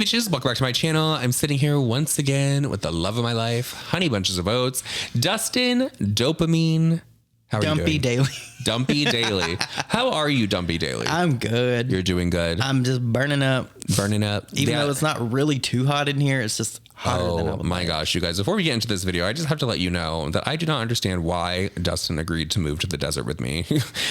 bitches, welcome back to my channel. I'm sitting here once again with the love of my life, Honey Bunches of Oats, Dustin Dopamine. How are Dumpy you doing? Daily. Dumpy Daily. How are you, Dumpy Daily? I'm good. You're doing good. I'm just burning up. Burning up. Even though it's not really too hot in here, it's just hotter than I would my like. gosh, you guys. Before we get into this video, I just have to let you know that I do not understand why Dustin agreed to move to the desert with me.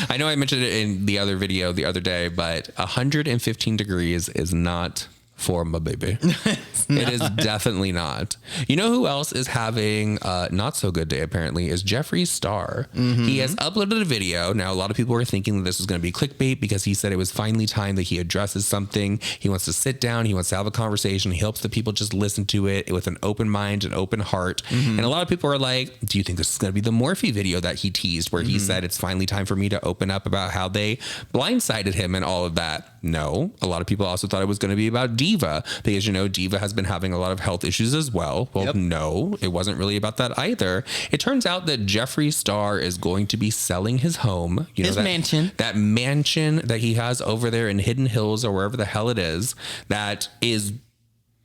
I know I mentioned it in the other video the other day, but 115 degrees is not for my baby. It is definitely not. You know who else is having a not so good day apparently is Jeffree Star. He has uploaded a video. Now a lot of people are thinking that this is going to be clickbait because he said it was finally time that he addresses something. He wants to sit down, he wants to have a conversation, he hopes that people just listen to it with an open mind and open heart. And a lot of people are like, do you think this is going to be the Morphe video that he teased where he said it's finally time for me to open up about how they blindsided him and all of that? No. A lot of people also thought it was going to be about Diva because, you know, Diva has been having a lot of health issues as well. Well, no, it wasn't really about that either. It turns out that Jeffree Star is going to be selling his home. You know, His mansion. That mansion that he has over there in Hidden Hills or wherever the hell it is, that is,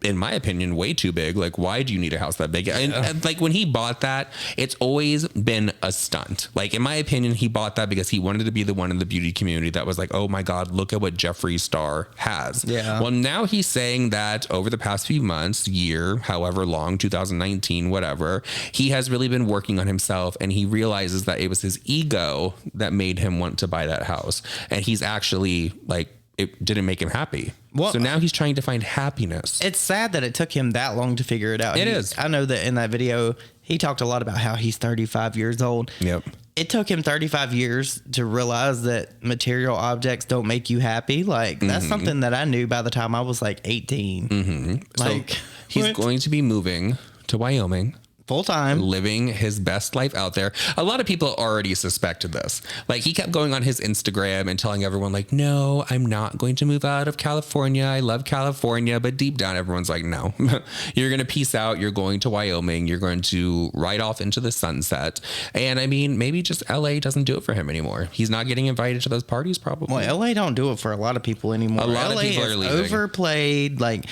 in my opinion, way too big. Like, why do you need a house that big? And like when he bought that, it's always been a stunt. Like, in my opinion, he bought that because he wanted to be the one in the beauty community that was like, oh my God, look at what Jeffree Star has. Yeah. Well, now he's saying that over the past few months, year, however long, 2019, whatever, he has really been working on himself and he realizes that it was his ego that made him want to buy that house. And he's actually like, it didn't make him happy. Well, so now he's trying to find happiness. It's sad that it took him that long to figure it out. It is. I know that in that video, he talked a lot about how he's 35 years old. Yep. It took him 35 years to realize that material objects don't make you happy. Like, that's something that I knew by the time I was like 18. Like, so he's going to be moving to Wyoming. Full time, living his best life out there. A lot of people already suspected this. Like, he kept going on his Instagram and telling everyone like, no, I'm not going to move out of California. I love California. But deep down, everyone's like, no, you're going to peace out. You're going to Wyoming. You're going to ride off into the sunset. And I mean, maybe just LA doesn't do it for him anymore. He's not getting invited to those parties probably. Well, LA don't do it for a lot of people anymore. A lot of people are leaving. Overplayed. Like,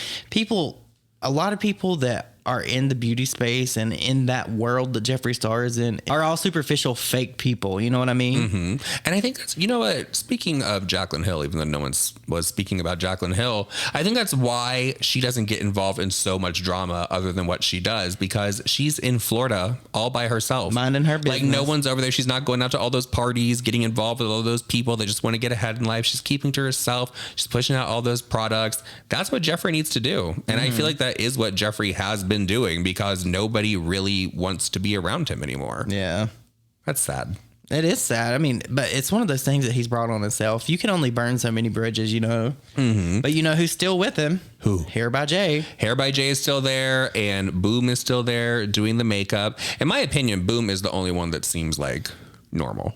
a lot of people that are in the beauty space and in that world that Jeffree Star is in are all superficial fake people. You know what I mean? And I think that's, you know what, speaking of Jaclyn Hill, even though no one was speaking about Jaclyn Hill, I think that's why she doesn't get involved in so much drama other than what she does, because she's in Florida all by herself. Minding her business. Like, no one's over there. She's not going out to all those parties, getting involved with all those people that just want to get ahead in life. She's keeping to herself. She's pushing out all those products. That's what Jeffree needs to do. And I feel like that is what Jeffree has been doing because nobody really wants to be around him anymore. Yeah. That's sad. It is sad. I mean, but it's one of those things that he's brought on himself. You can only burn so many bridges, you know. But you know who's still with him? Who? Hair by Jay. Hair by Jay is still there, and Boom is still there doing the makeup. In my opinion, Boom is the only one that seems like normal.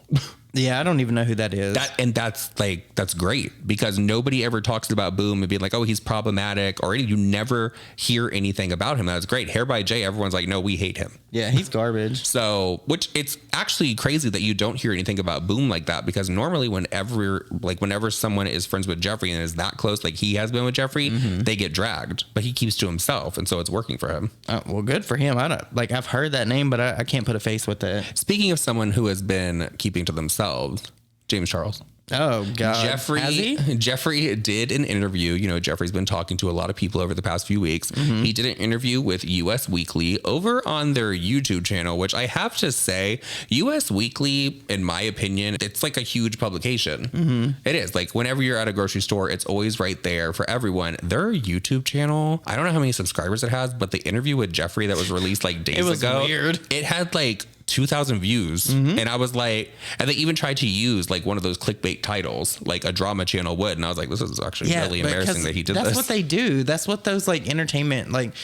Yeah, I don't even know who that is. That's great because nobody ever talks about Boom and being like, oh, he's problematic, or you never hear anything about him. That's great. Hair by Jay, everyone's like, no, we hate him. Yeah, he's garbage. So, which it's actually crazy that you don't hear anything about Boom like that, because normally whenever someone is friends with Jeffree and is that close, like he has been with Jeffree, they get dragged, but he keeps to himself. And so it's working for him. Well, good for him. I've heard that name, but I can't put a face with it. Speaking of someone who has been keeping to themselves, James Charles. Oh God. Jeffree did an interview. You know, Jeffree's been talking to a lot of people over the past few weeks. He did an interview with US Weekly over on their YouTube channel, which I have to say, US Weekly, in my opinion, it's like a huge publication. It is. Like, whenever you're at a grocery store, it's always right there for everyone. Their YouTube channel, I don't know how many subscribers it has, but the interview with Jeffree that was released like days ago, weird. It had like 2,000 views. And I was like, and they even tried to use like one of those clickbait titles like a drama channel would, and I was like, this is actually really embarrassing that he did this. That's what they do. That's what those like entertainment like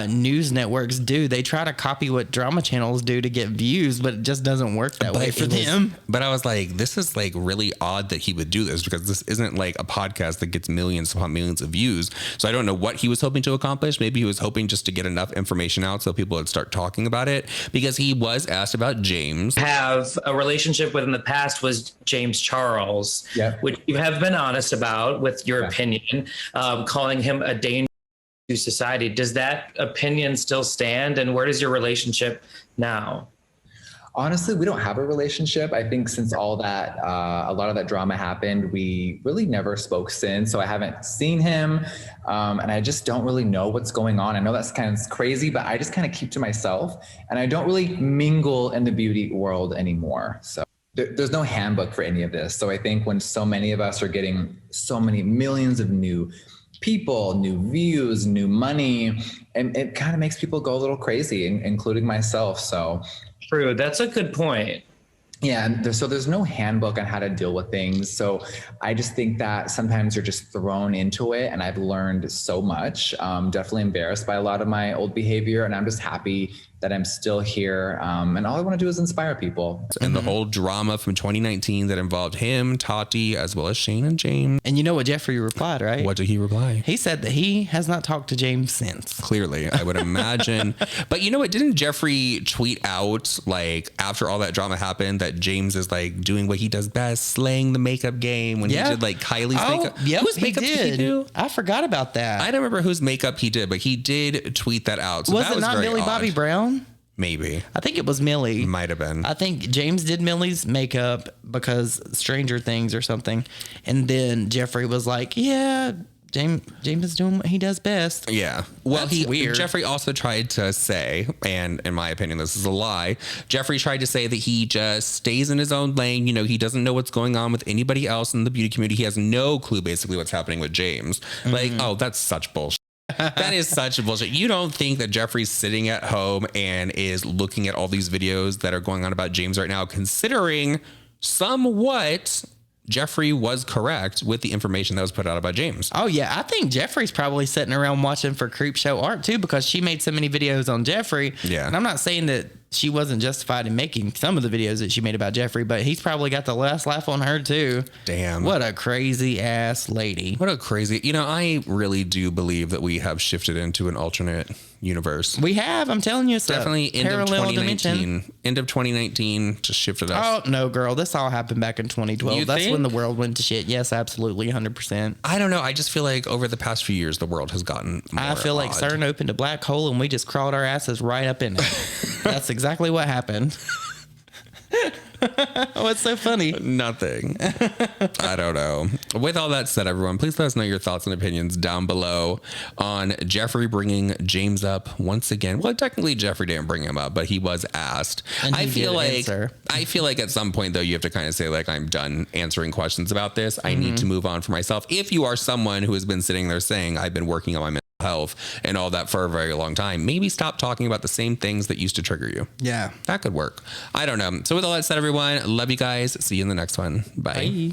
news networks do. They try to copy what drama channels do to get views, but it just doesn't work that way for them. But I was like, this is like really odd that he would do this, because this isn't like a podcast that gets millions upon millions of views. So I don't know what he was hoping to accomplish. Maybe he was hoping just to get enough information out so people would start talking about it, because he was asked about James. Have a relationship with in the past was James Charles, which you have been honest about with your opinion, calling him a dangerous to society. Does that opinion still stand? And where does your relationship now? Honestly, we don't have a relationship. I think since all that, a lot of that drama happened, we really never spoke since. So I haven't seen him. And I just don't really know what's going on. I know that's kind of crazy, but I just kind of keep to myself and I don't really mingle in the beauty world anymore. So there's no handbook for any of this. So I think when so many of us are getting so many millions of new people, new views, new money, and it kind of makes people go a little crazy, including myself. So true. That's a good point. Yeah. And so there's no handbook on how to deal with things. So I just think that sometimes you're just thrown into it. And I've learned so much. Definitely embarrassed by a lot of my old behavior. And I'm just happy that I'm still here. And all I want to do is inspire people. And the whole drama from 2019 that involved him, Tati, as well as Shane and James. And you know what Jeffree replied, right? What did he reply? He said that he has not talked to James since. Clearly, I would imagine. But you know what? Didn't Jeffree tweet out, like, after all that drama happened, that James is, like, doing what he does best, slaying the makeup game when he did, like, Kylie's makeup? Yep, whose makeup did he do? I forgot about that. I don't remember whose makeup he did, but he did tweet that out. So was that it not very Millie odd. Bobby Brown? Maybe. I think it was Millie. Might have been. I think James did Millie's makeup because Stranger Things or something. And then Jeffree was like, yeah, James is doing what he does best. Yeah. Well, That's weird. Jeffree also tried to say, and in my opinion, this is a lie. Jeffree tried to say that he just stays in his own lane. You know, he doesn't know what's going on with anybody else in the beauty community. He has no clue basically what's happening with James. Like, oh, that's such bullshit. That is such bullshit. You don't think that Jeffree's sitting at home and is looking at all these videos that are going on about James right now, considering somewhat Jeffree was correct with the information that was put out about James. Oh, yeah. I think Jeffree's probably sitting around watching for Creep Show art, too, because she made so many videos on Jeffree. Yeah. And I'm not saying that she wasn't justified in making some of the videos that she made about Jeffree, but he's probably got the last laugh on her, too. Damn. What a crazy ass lady. What a crazy. You know, I really do believe that we have shifted into an alternate universe. We have. I'm telling you. It's Definitely end of parallel 2019. dimension. End of 2019 just shifted us. Oh, no, girl. This all happened back in 2012. You That's think? when the world went to shit. Yes, absolutely. 100%. I don't know. I just feel like over the past few years, the world has gotten more I feel like odd. CERN opened a black hole and we just crawled our asses right up in it. That's exactly what happened. What's so funny? Nothing. I don't know. With all that said, everyone, please let us know your thoughts and opinions down below on Jeffree bringing James up once again. Well, technically Jeffree didn't bring him up, but he was asked. And he I feel did like answer. I feel like at some point though, you have to kind of say like, I'm done answering questions about this. I need to move on for myself. If you are someone who has been sitting there saying, I've been working on my mental health and all that for a very long time, maybe stop talking about the same things that used to trigger you. Yeah. That could work. I don't know. So with all that said, everyone, love you guys. See you in the next one. Bye. Bye.